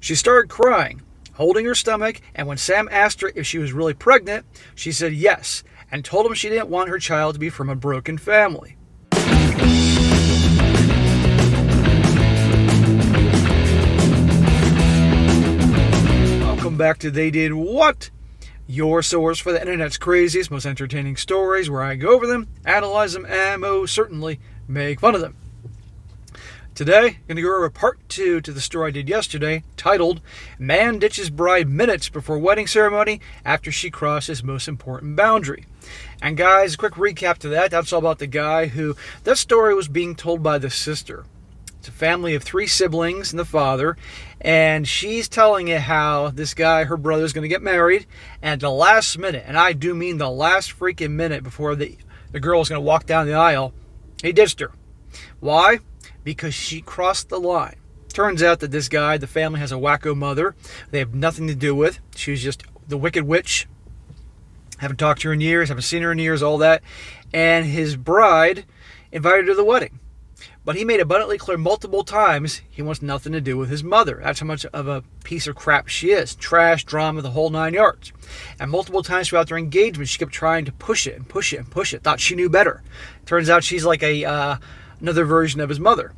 She started crying, holding her stomach, and when Sam asked her if she was really pregnant, she said yes, and told him she didn't want her child to be from a broken family. Welcome back to They Did What? Your source for the internet's craziest, most entertaining stories, where I go over them, analyze them, and most certainly make fun of them. Today, I'm going to go over part 2 to the story I did yesterday, titled, Man Ditches Bride Minutes Before Wedding Ceremony After She Crosses Most Important Boundary. And guys, a quick recap to that. That's all about the guy who, that story was being told by the sister. It's a family of 3 siblings and the father, and she's telling it how this guy, her brother, is going to get married, and at the last minute, and I do mean the last freaking minute before the girl is going to walk down the aisle, he ditched her. Why? Because she crossed the line. Turns out that this guy, the family has a wacko mother they have nothing to do with. She was just the wicked witch. Haven't talked to her in years, haven't seen her in years, all that. And his bride invited her to the wedding. But he made abundantly clear multiple times he wants nothing to do with his mother. That's how much of a piece of crap she is. Trash, drama, the whole 9 yards. And multiple times throughout their engagement, she kept trying to push it and push it and push it. Thought she knew better. Turns out she's like another version of his mother.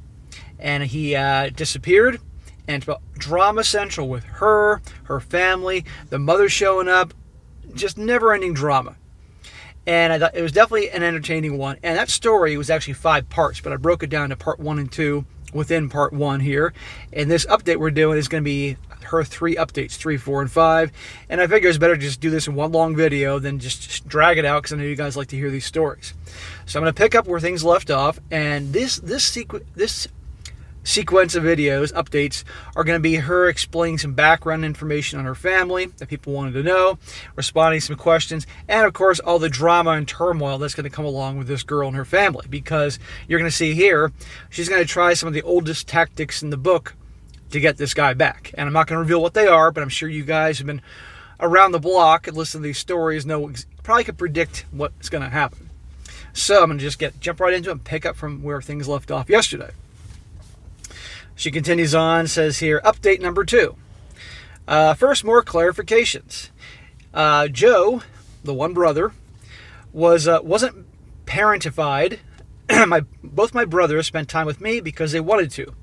And he disappeared. And it's about drama central with her family, the mother showing up. Just never-ending drama. And I thought it was definitely an entertaining one. And that story was actually 5 parts, but I broke it down to part 1 and 2 within part 1 here. And this update we're doing is going to be her 3 updates, 3, 4, and 5. And I figure it's better to just do this in one long video than just drag it out, because I know you guys like to hear these stories. So I'm going to pick up where things left off. And this sequence of videos, updates, are going to be her explaining some background information on her family that people wanted to know, responding to some questions, and of course all the drama and turmoil that's going to come along with this girl and her family, because you're going to see here, she's going to try some of the oldest tactics in the book to get this guy back. And I'm not going to reveal what they are, but I'm sure you guys have been around the block and listened to these stories, probably could predict what's going to happen. So I'm going to just jump right into it and pick up from where things left off yesterday. She continues on, says here, update number 2. First, more clarifications. Joe, the one brother, wasn't parentified. Both my brothers spent time with me because they wanted to.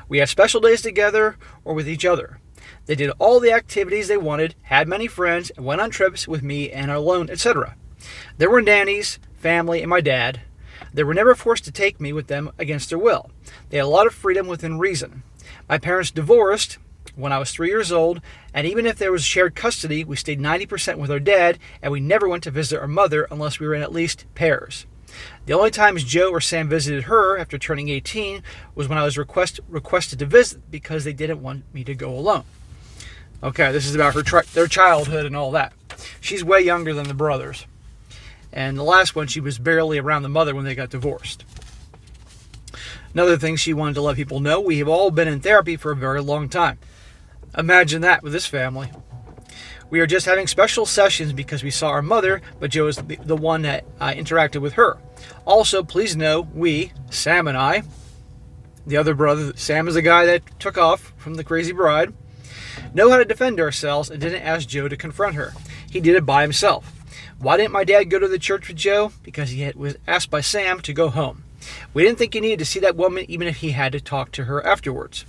We had special days together or with each other. They did all the activities they wanted, had many friends, and went on trips with me and alone, etc. There were nannies, family, and my dad. They were never forced to take me with them against their will. They had a lot of freedom within reason. My parents divorced when I was 3 years old, and even if there was shared custody, we stayed 90% with our dad, and we never went to visit our mother unless we were in at least pairs. The only times Joe or Sam visited her after turning 18 was when I was requested to visit because they didn't want me to go alone. Okay, this is about their childhood and all that. She's way younger than the brothers. And the last one, she was barely around the mother when they got divorced. Another thing she wanted to let people know, we have all been in therapy for a very long time. Imagine that with this family. We are just having special sessions because we saw our mother, but Joe is the one that interacted with her. Also, please know, we, Sam and I, the other brother, Sam is the guy that took off from the crazy bride, know how to defend ourselves and didn't ask Joe to confront her. He did it by himself. Why didn't my dad go to the church with Joe? Because he was asked by Sam to go home. We didn't think he needed to see that woman even if he had to talk to her afterwards.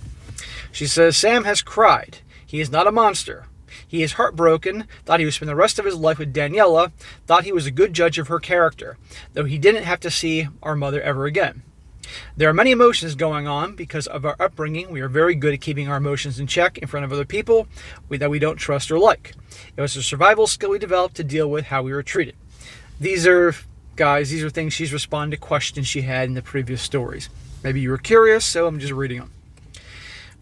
She says, Sam has cried. He is not a monster. He is heartbroken, thought he would spend the rest of his life with Daniela, thought he was a good judge of her character, though he didn't have to see our mother ever again. There are many emotions going on because of our upbringing. We are very good at keeping our emotions in check in front of other people that we don't trust or like. It was a survival skill we developed to deal with how we were treated. These are things she's responding to questions she had in the previous stories. Maybe you were curious, so I'm just reading them.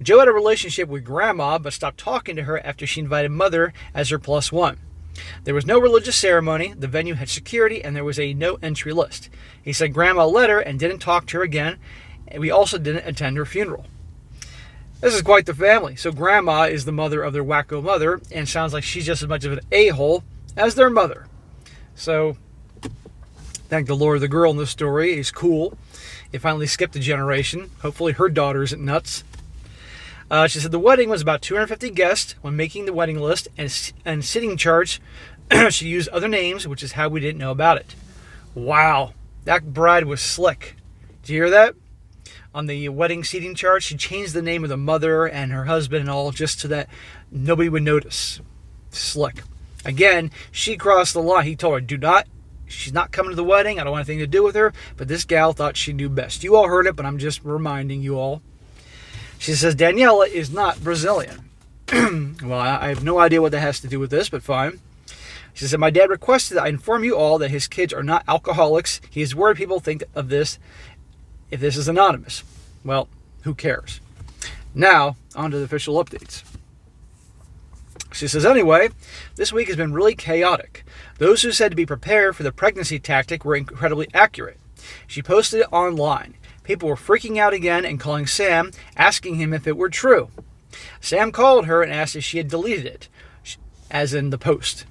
Joe had a relationship with Grandma, but stopped talking to her after she invited Mother as her +1. There was no religious ceremony, the venue had security, and there was a no-entry list. He said Grandma let her and didn't talk to her again, and we also didn't attend her funeral. This is quite the family. So Grandma is the mother of their wacko mother, and sounds like she's just as much of an a-hole as their mother. So, thank the Lord, the girl in this story is cool. They finally skipped a generation. Hopefully her daughter isn't nuts. She said the wedding was about 250 guests. When making the wedding list and sitting charts, she used other names, which is how we didn't know about it. Wow, that bride was slick. Did you hear that? On the wedding seating chart, she changed the name of the mother and her husband and all just so that nobody would notice. Slick. Again, she crossed the line. He told her, she's not coming to the wedding. I don't want anything to do with her. But this gal thought she knew best. You all heard it, but I'm just reminding you all. She says Daniela is not Brazilian. Well, I have no idea what that has to do with this, but fine. She said, my dad requested that I inform you all that his kids are not alcoholics. He is worried people think of this if this is anonymous. Well, who cares? Now, on to the official updates. She says, anyway, this week has been really chaotic. Those who said to be prepared for the pregnancy tactic were incredibly accurate. She posted it online. People were freaking out again and calling Sam, asking him if it were true. Sam called her and asked if she had deleted it, as in the post.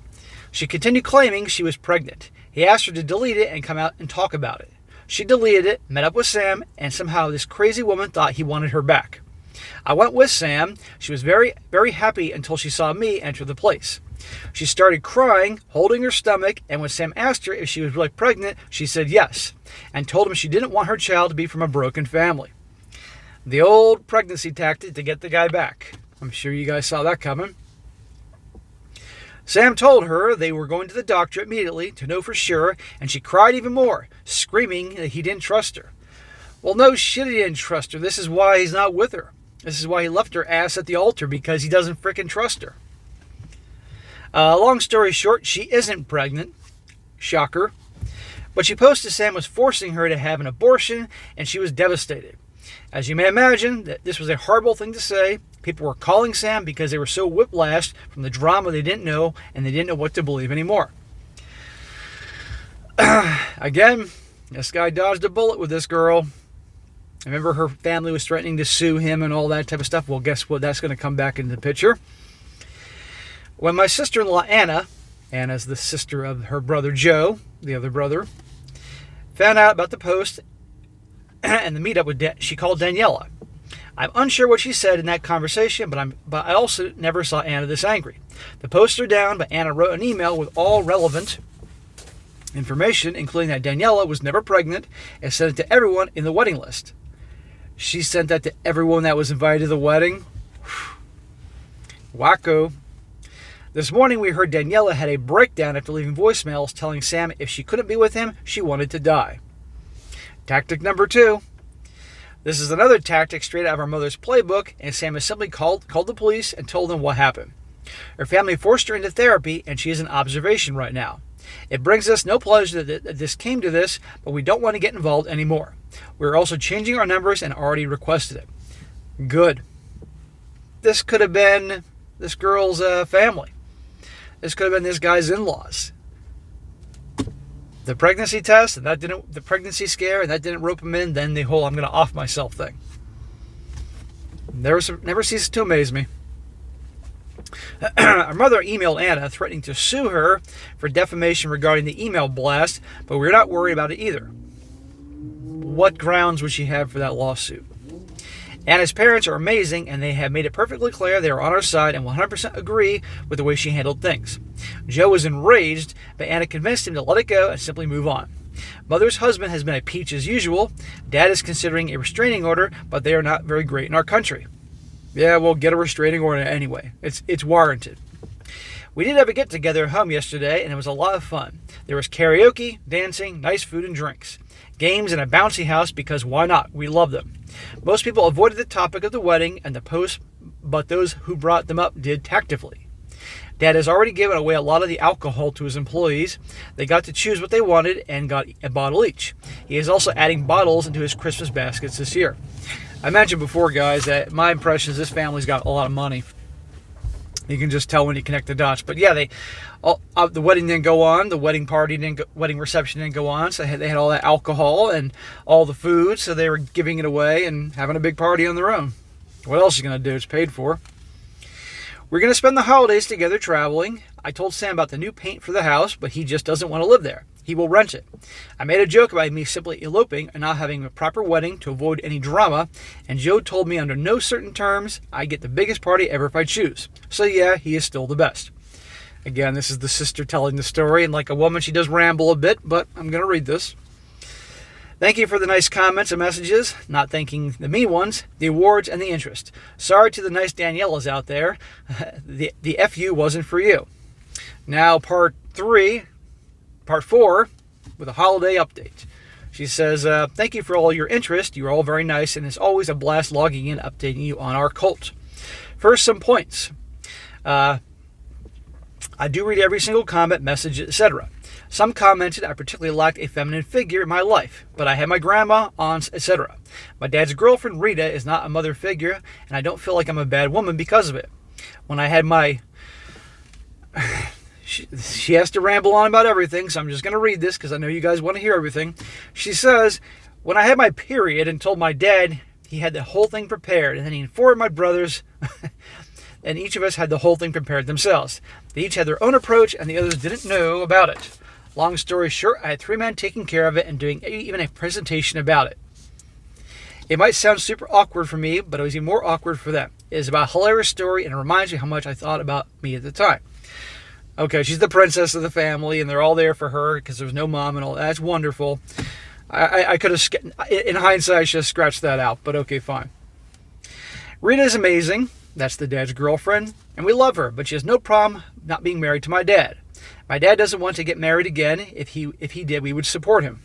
She continued claiming she was pregnant. He asked her to delete it and come out and talk about it. She deleted it, met up with Sam, and somehow this crazy woman thought he wanted her back. I went with Sam. She was very, very happy until she saw me enter the place. She started crying, holding her stomach, and when Sam asked her if she was really pregnant, she said yes, and told him she didn't want her child to be from a broken family. The old pregnancy tactic to get the guy back. I'm sure you guys saw that coming. Sam told her they were going to the doctor immediately to know for sure, and she cried even more, screaming that he didn't trust her. Well, no shit, he didn't trust her. This is why he's not with her. This is why he left her ass at the altar, because he doesn't frickin' trust her. Long story short, she isn't pregnant. Shocker. But she posted Sam was forcing her to have an abortion, and she was devastated. As you may imagine, this was a horrible thing to say. People were calling Sam because they were so whiplashed from the drama they didn't know, and they didn't know what to believe anymore. Again, this guy dodged a bullet with this girl. I remember her family was threatening to sue him and all that type of stuff. Well, guess what? That's going to come back into the picture. When my sister-in-law, Anna's the sister of her brother Joe, the other brother, found out about the post and the meetup with she called Daniela. I'm unsure what she said in that conversation, but I also never saw Anna this angry. The posts are down, but Anna wrote an email with all relevant information, including that Daniela was never pregnant, and sent it to everyone in the wedding list. She sent that to everyone that was invited to the wedding. Wacko. This morning we heard Daniela had a breakdown after leaving voicemails telling Sam if she couldn't be with him, she wanted to die. Tactic number 2. This is another tactic straight out of our mother's playbook, and Sam has simply called the police and told them what happened. Her family forced her into therapy, and she is in observation right now. It brings us no pleasure that this came to this, but we don't want to get involved anymore. We're also changing our numbers and already requested it. Good. This could have been this girl's family. This could have been this guy's in-laws. The pregnancy test, and the pregnancy scare, and that didn't rope him in, then the whole I'm going to off myself thing. Never ceases to amaze me. Our mother emailed Anna threatening to sue her for defamation regarding the email blast, but we're not worried about it either. What grounds would she have for that lawsuit? Anna's parents are amazing, and they have made it perfectly clear they are on our side and 100% agree with the way she handled things. Joe was enraged, but Anna convinced him to let it go and simply move on. Mother's husband has been a peach as usual. Dad is considering a restraining order, but they are not very great in our country. Yeah, we'll get a restraining order anyway. It's warranted. We did have a get-together at home yesterday, and it was a lot of fun. There was karaoke, dancing, nice food and drinks. Games and a bouncy house because why not? We love them. Most people avoided the topic of the wedding and the post, but those who brought them up did tactfully. Dad has already given away a lot of the alcohol to his employees. They got to choose what they wanted and got a bottle each. He is also adding bottles into his Christmas baskets this year. I mentioned before, guys, that my impression is this family's got a lot of money. You can just tell when you connect the dots. But yeah, the wedding didn't go on. The wedding reception didn't go on. So they had all that alcohol and all the food. So they were giving it away and having a big party on their own. What else are you going to do? It's paid for. We're going to spend the holidays together traveling. I told Sam about the new paint for the house, but he just doesn't want to live there. he will rent it. I made a joke about me simply eloping and not having a proper wedding to avoid any drama, and Joe told me under no certain terms I get the biggest party ever if I choose. So yeah, he is still the best. Again, this is the sister telling the story, and like a woman, she does ramble a bit, but I'm going to read this. Thank you for the nice comments and messages, not thanking the mean ones, the awards, and the interest. Sorry to the nice Daniellas out there. The FU wasn't for you. Now, part 4, with a holiday update. She says, thank you for all your interest. You're all very nice, and it's always a blast logging in, updating you on our cult. First, some points. I do read every single comment, message, etc. Some commented I particularly lacked a feminine figure in my life, but I had my grandma, aunts, etc. My dad's girlfriend, Rita, is not a mother figure, and I don't feel like I'm a bad woman because of it. When I had my... She has to ramble on about everything, so I'm just going to read this because I know you guys want to hear everything. She says, when I had my period and told my dad he had the whole thing prepared, and then he informed my brothers... and each of us had the whole thing prepared themselves. They each had their own approach, and the others didn't know about it. Long story short, I had 3 men taking care of it and doing even a presentation about it. It might sound super awkward for me, but it was even more awkward for them. It is about a hilarious story, and it reminds me how much I thought about me at the time. Okay, she's the princess of the family, and they're all there for her because there's no mom and all that. That's wonderful. I could have, in hindsight, I should have scratched that out, but okay, fine. Rita is amazing. That's the dad's girlfriend, and we love her, but she has no problem not being married to my dad. My dad doesn't want to get married again. If he did, we would support him.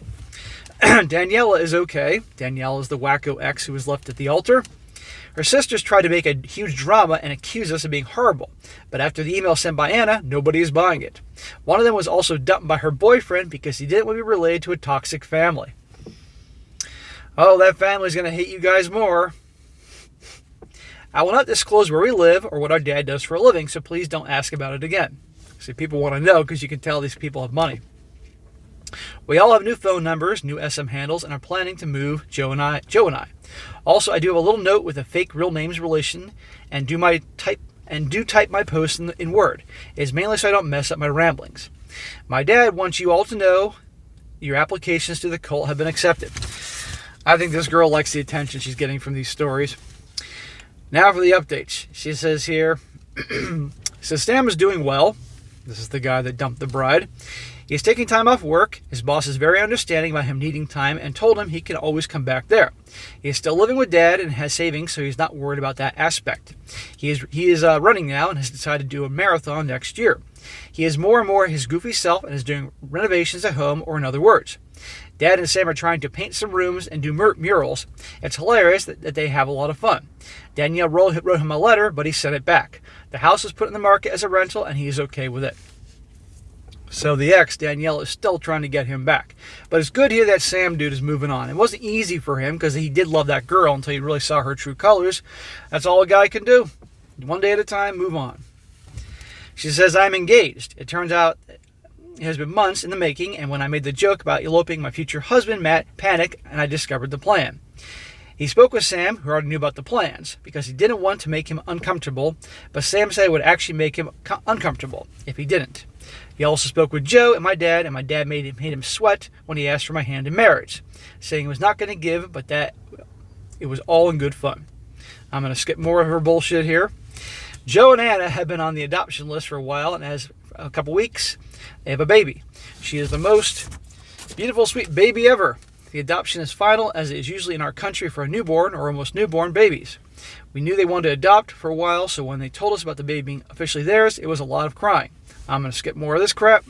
Daniela is okay. Daniela is the wacko ex who was left at the altar. Her sisters tried to make a huge drama and accuse us of being horrible, but after the email sent by Anna, nobody is buying it. One of them was also dumped by her boyfriend because he didn't want to be related to a toxic family. Oh, that family's going to hate you guys more. I will not disclose where we live or what our dad does for a living, so please don't ask about it again. See, people want to know because you can tell these people have money. We all have new phone numbers, new SM handles, and are planning to move, Joe and I. Also, I do have a little note with a fake real names relation and do type my posts in Word. It is mainly so I don't mess up my ramblings. My dad wants you all to know your applications to the cult have been accepted. I think this girl likes the attention she's getting from these stories. Now for the updates. She says here, Sam is doing well. This is the guy that dumped the bride. He is taking time off work. His boss is very understanding about him needing time and told him he can always come back there. He is still living with dad and has savings, so he's not worried about that aspect. He is running now and has decided to do a marathon next year. He is more and more his goofy self and is doing renovations at home, or in other words. Dad and Sam are trying to paint some rooms and do murals. It's hilarious that they have a lot of fun. Danielle wrote him a letter, but he sent it back. The house was put in the market as a rental, and he is okay with it. So the ex, Danielle, is still trying to get him back. But it's good here that Sam dude is moving on. It wasn't easy for him because he did love that girl until he really saw her true colors. That's all a guy can do. One day at a time, move on. She says, I'm engaged. It turns out it has been months in the making, and when I made the joke about eloping, my future husband, Matt, panicked, and I discovered the plan. He spoke with Sam, who already knew about the plans, because he didn't want to make him uncomfortable, but Sam said it would actually make him uncomfortable if he didn't. He also spoke with Joe and my dad made him sweat when he asked for my hand in marriage, saying he was not going to give, but that it was all in good fun. I'm going to skip more of her bullshit here. Joe and Anna have been on the adoption list for a while, and as a couple weeks, they have a baby. She is the most beautiful, sweet baby ever. The adoption is final, as it is usually in our country for a newborn or almost newborn babies. We knew they wanted to adopt for a while, so when they told us about the baby being officially theirs, it was a lot of crying. I'm going to skip more of this crap.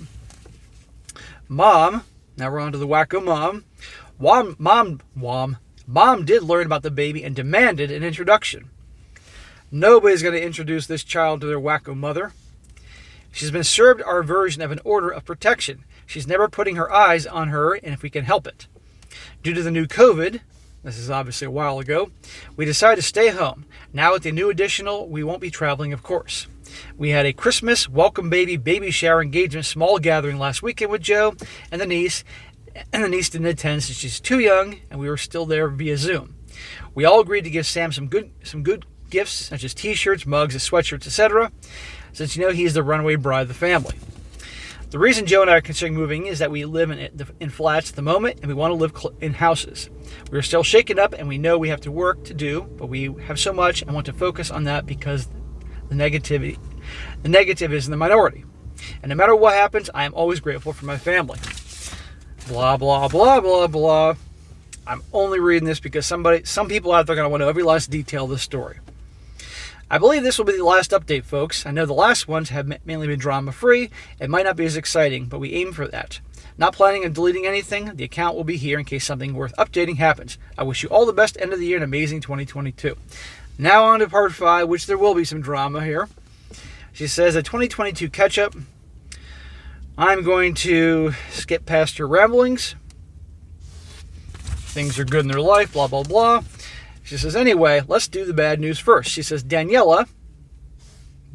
Mom, now we're on to the wacko mom. Mom did learn about the baby and demanded an introduction. Nobody's going to introduce this child to their wacko mother. She's been served our version of an order of protection. She's never putting her eyes on her, and if we can help it. Due to the new COVID, this is obviously a while ago, we decided to stay home. Now with the new additional, we won't be traveling, of course. We had a Christmas, welcome baby shower engagement small gathering last weekend with Joe and the niece. And the niece didn't attend since she's too young, and we were still there via Zoom. We all agreed to give Sam some good gifts, such as t-shirts, mugs, sweatshirts, etc., since he's the runaway bride of the family. The reason Joe and I are considering moving is that we live in flats at the moment and we want to live in houses. We're still shaken up and we know we have to work to do, but we have so much and want to focus on that because the negative is in the minority. And no matter what happens, I am always grateful for my family. Blah, blah, blah, blah, blah. I'm only reading this because some people out there are going to want to know every last detail of this story. I believe this will be the last update, folks. I know the last ones have mainly been drama-free. It might not be as exciting, but we aim for that. Not planning on deleting anything. The account will be here in case something worth updating happens. I wish you all the best end of the year and amazing 2022. Now on to part 5, which there will be some drama here. She says, a 2022 catch-up. I'm going to skip past her ramblings. Things are good in their life, blah, blah, blah. She says, anyway, let's do the bad news first. She says, Daniela,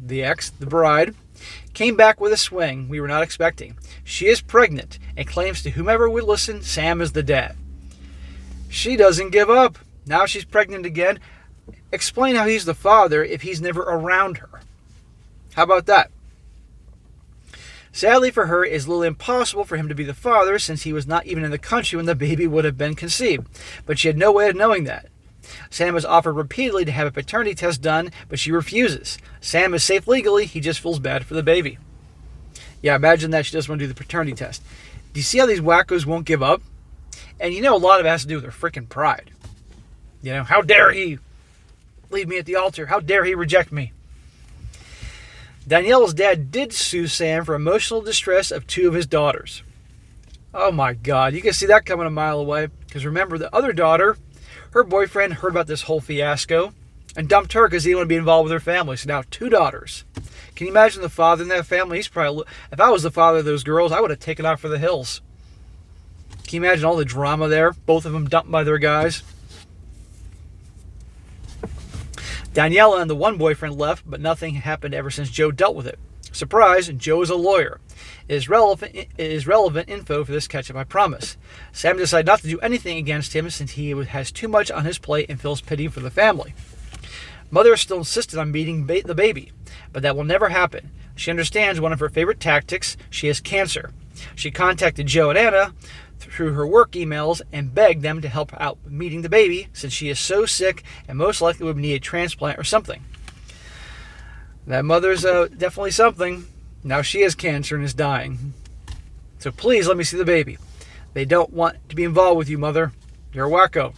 the ex, the bride, came back with a swing we were not expecting. She is pregnant and claims to whomever would listen, Sam is the dad. She doesn't give up. Now she's pregnant again. Explain how he's the father if he's never around her. How about that? Sadly for her, it is literally impossible for him to be the father since he was not even in the country when the baby would have been conceived. But she had no way of knowing that. Sam has offered repeatedly to have a paternity test done, but she refuses. Sam is safe legally, he just feels bad for the baby. Yeah, imagine that she doesn't want to do the paternity test. Do you see how these wackos won't give up? And you know a lot of it has to do with their freaking pride. You know, how dare he leave me at the altar? How dare he reject me? Daniela's dad did sue Sam for emotional distress of 2 of his daughters. Oh my God, you can see that coming a mile away. Because remember, the other daughter, her boyfriend heard about this whole fiasco and dumped her because he didn't want to be involved with her family. So now 2 daughters. Can you imagine the father in that family? He's probably, if I was the father of those girls, I would have taken off for the hills. Can you imagine all the drama there? Both of them dumped by their guys. Daniela and the one boyfriend left, but nothing happened ever since Joe dealt with it. Surprise, Joe is a lawyer. It is relevant info for this catch-up, I promise. Sam decided not to do anything against him since he has too much on his plate and feels pity for the family. Mother still insisted on meeting the baby, but that will never happen. She understands one of her favorite tactics. She has cancer. She contacted Joe and Anna through her work emails and begged them to help out with meeting the baby since she is so sick and most likely would need a transplant or something. That mother's definitely something. Now she has cancer and is dying. So please let me see the baby. They don't want to be involved with you, mother. You're a wacko.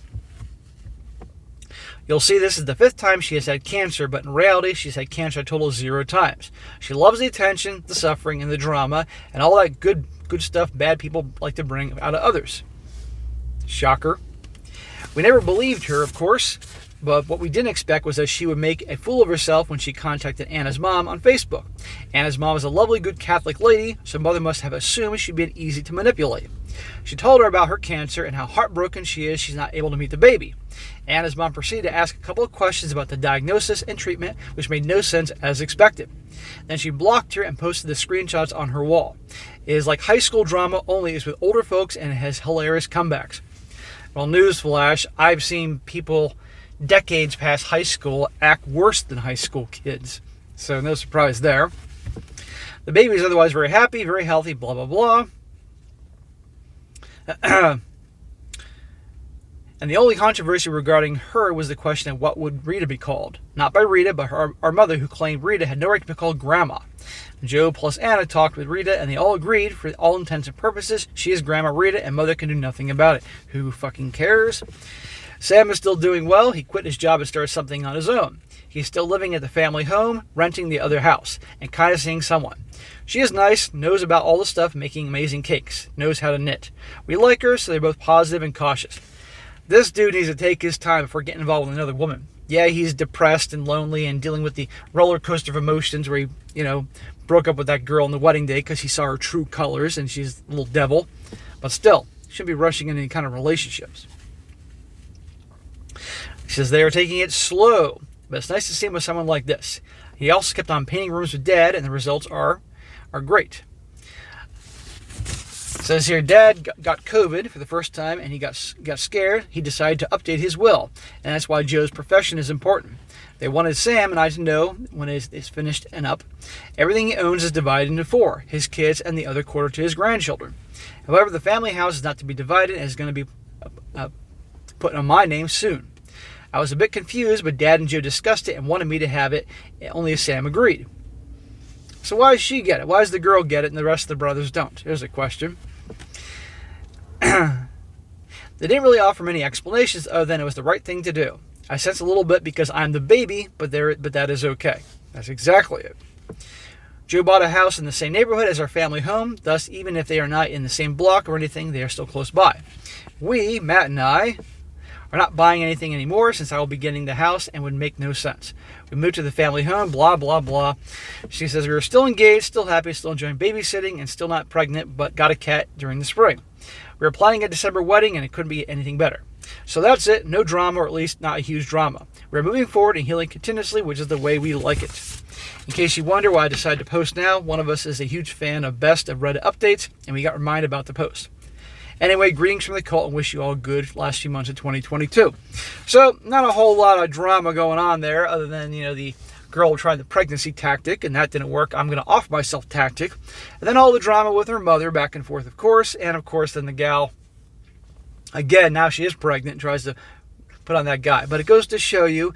You'll see this is the 5th time she has had cancer, but in reality she's had cancer a total of 0 times. She loves the attention, the suffering, and the drama, and all that good stuff bad people like to bring out of others. Shocker. We never believed her, of course, but what we didn't expect was that she would make a fool of herself when she contacted Anna's mom on Facebook. Anna's mom is a lovely, good Catholic lady, so mother must have assumed she'd been easy to manipulate. She told her about her cancer and how heartbroken she is she's not able to meet the baby. Anna's mom proceeded to ask a couple of questions about the diagnosis and treatment, which made no sense as expected. Then she blocked her and posted the screenshots on her wall. It is like high school drama, only it's with older folks and it has hilarious comebacks. Well, newsflash, I've seen people decades past high school act worse than high school kids. So no surprise there. The baby is otherwise very happy, very healthy, blah, blah, blah. And the only controversy regarding her was the question of what would Rita be called. Not by Rita, but our mother, who claimed Rita had no right to be called Grandma. Joe plus Anna talked with Rita, and they all agreed, for all intents and purposes, she is Grandma Rita, and Mother can do nothing about it. Who fucking cares? Sam is still doing well. He quit his job and started something on his own. He's still living at the family home, renting the other house, and kind of seeing someone. She is nice, knows about all the stuff, making amazing cakes, knows how to knit. We like her, so they're both positive and cautious. This dude needs to take his time before getting involved with another woman. Yeah, he's depressed and lonely and dealing with the roller coaster of emotions where he, broke up with that girl on the wedding day because he saw her true colors and she's a little devil. But still, he shouldn't be rushing into any kind of relationships. He says they are taking it slow, but it's nice to see him with someone like this. He also kept on painting rooms with Dad, and the results are great. It says here, Dad got COVID for the first time, and he got scared. He decided to update his will, and that's why Joe's profession is important. They wanted Sam and I to know when it's finished and up, everything he owns is divided into 4, his kids and the other quarter to his grandchildren. However, the family house is not to be divided and is going to be put on my name soon. I was a bit confused, but Dad and Joe discussed it and wanted me to have it, only Sam agreed. So why does she get it? Why does the girl get it and the rest of the brothers don't? Here's a question. They didn't really offer many explanations other than it was the right thing to do. I sense a little bit because I'm the baby, but that is okay. That's exactly it. Joe bought a house in the same neighborhood as our family home, thus even if they are not in the same block or anything, they are still close by. We, Matt and I, are not buying anything anymore since I will be getting the house and would make no sense. We moved to the family home, blah, blah, blah. She says we were still engaged, still happy, still enjoying babysitting, and still not pregnant, but got a cat during the spring. We were planning a December wedding, and it couldn't be anything better. So that's it. No drama, or at least not a huge drama. We're moving forward and healing continuously, which is the way we like it. In case you wonder why I decided to post now, one of us is a huge fan of best of Reddit updates, and we got reminded about the post. Anyway, greetings from the cult and wish you all good last few months of 2022. So, not a whole lot of drama going on there other than, the girl trying the pregnancy tactic, and that didn't work. I'm going to off myself tactic. And then all the drama with her mother back and forth, of course. And, of course, then the gal, again, now she is pregnant and tries to put on that guy. But it goes to show you,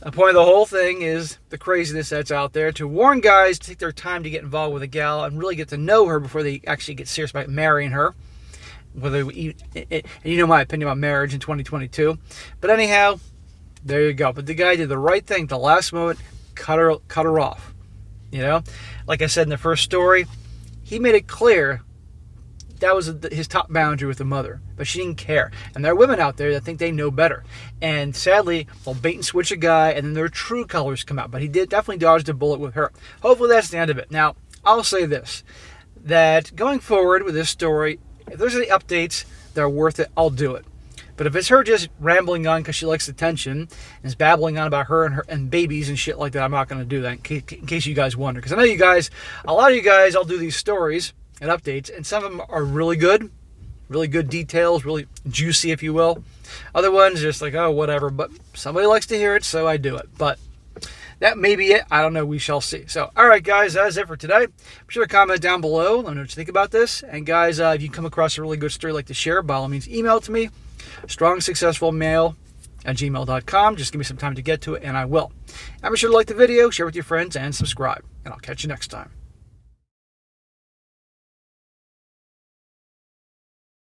the point of the whole thing is the craziness that's out there, to warn guys to take their time to get involved with a gal and really get to know her before they actually get serious about marrying her. And you know my opinion about marriage in 2022. But anyhow, there you go. But the guy did the right thing at the last moment, cut her off. Like I said in the first story, he made it clear that was his top boundary with the mother, but she didn't care. And there are women out there that think they know better. And sadly, they'll bait and switch a guy, and then their true colors come out. But he definitely dodged a bullet with her. Hopefully that's the end of it. Now, I'll say this, that going forward with this story, if there's any updates that are worth it, I'll do it. But if it's her just rambling on because she likes attention and is babbling on about her and babies and shit like that, I'm not going to do that in case you guys wonder. Because I know a lot of you guys, I'll do these stories and updates, and some of them are really good details, really juicy, if you will. Other ones just like, oh, whatever. But somebody likes to hear it, so I do it. But that may be it. I don't know. We shall see. So, all right, guys, that's it for today. Be sure to comment down below. Let me know what you think about this. And, guys, if you come across a really good story you'd like to share, by all means, email it to me, strongsuccessfulmale@gmail.com. Just give me some time to get to it, and I will. And be sure to like the video, share with your friends, and subscribe. And I'll catch you next time.